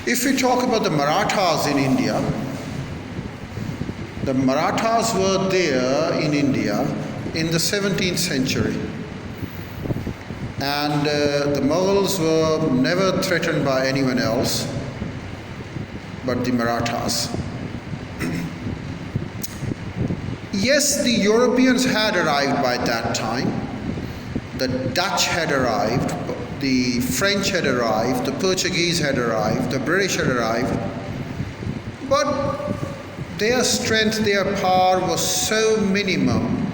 If we talk about the Marathas in India, the Marathas were there in India in the 17th century. And the Mughals were never threatened by anyone else but the Marathas. Yes, the Europeans had arrived by that time. The Dutch had arrived, the French had arrived, the Portuguese had arrived, the British had arrived. But their strength, their power was so minimum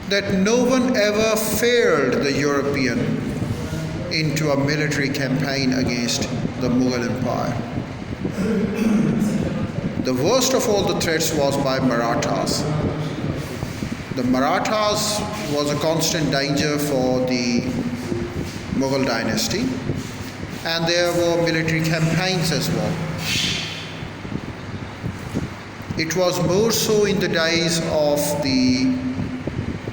that no one ever failed the European into a military campaign against the Mughal Empire. The worst of all the threats was by Marathas. The Marathas was a constant danger for the Mughal dynasty, and there were military campaigns as well. It was more so in the days of the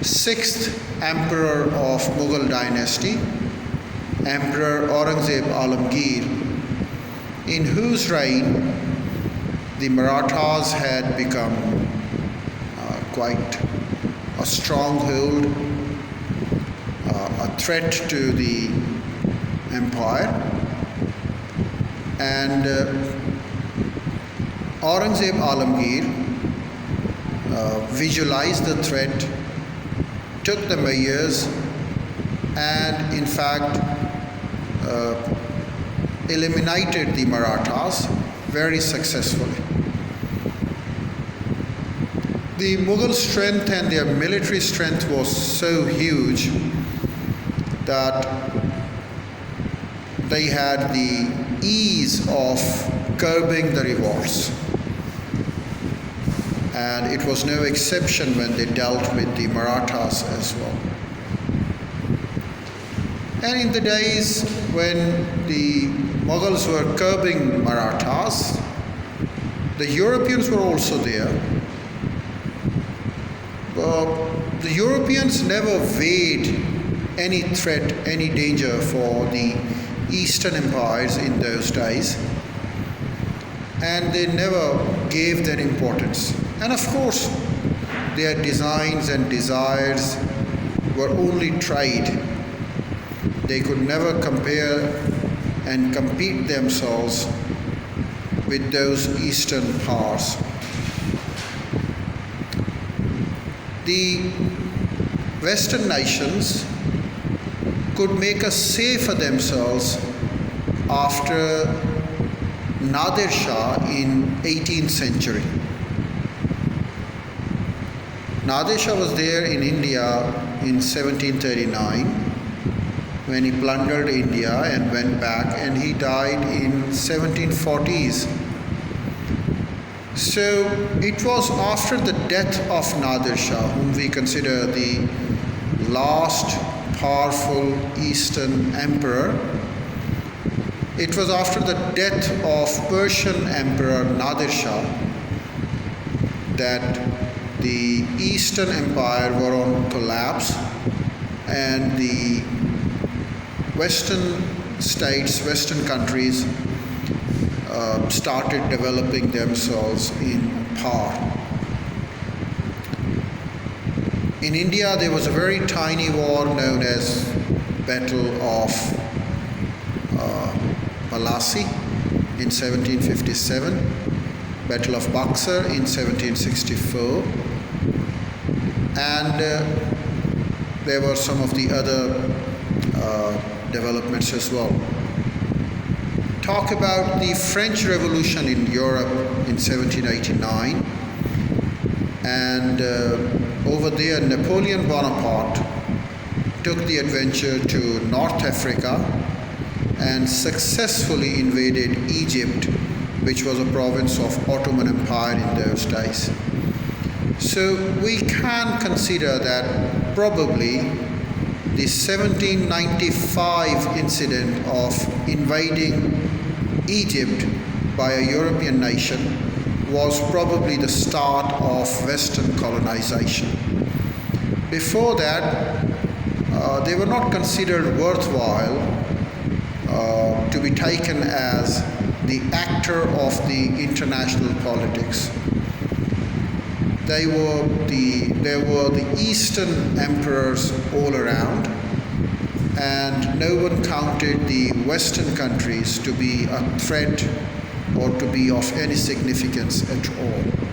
6th emperor of Mughal dynasty, Emperor Aurangzeb Alamgir, in whose reign the Marathas had become quite a stronghold, a threat to the empire. And Aurangzeb Alamgir visualized the threat, took the measures, and in fact eliminated the Marathas very successfully. The Mughal strength and their military strength was so huge that they had the ease of curbing the revolts. And it was no exception when they dealt with the Marathas as well. And in the days when the Mughals were curbing Marathas, the Europeans were also there. The Europeans never weighed any threat, any danger for the Eastern empires in those days, and they never gave that importance. And of course, their designs and desires were only trade. They could never compare and compete themselves with those Eastern powers. The Western nations could make a say for themselves after Nadir Shah in 18th century. Nadir Shah was there in India in 1739 when he plundered India and went back, and he died in 1740s. So it was after the death of Nadir Shah, whom we consider the last powerful Eastern emperor. It was after the death of Persian Emperor Nadir Shah that the Eastern Empire were on collapse, and the Western states, Western countries started developing themselves in power. In India, there was a very tiny war known as Battle of Plassey in 1757, Battle of Buxar in 1764, and there were some of the other developments as well. Talk about the French Revolution in Europe in 1789, and over there Napoleon Bonaparte took the adventure to North Africa and successfully invaded Egypt, which was a province of Ottoman Empire in those days. So we can consider that probably the 1795 incident of invading Egypt by a European nation was probably the start of Western colonization. Before that, they were not considered worthwhile to be taken as the actor of the international politics. There were the Eastern emperors all around, and no one counted the Western countries to be a threat or to be of any significance at all.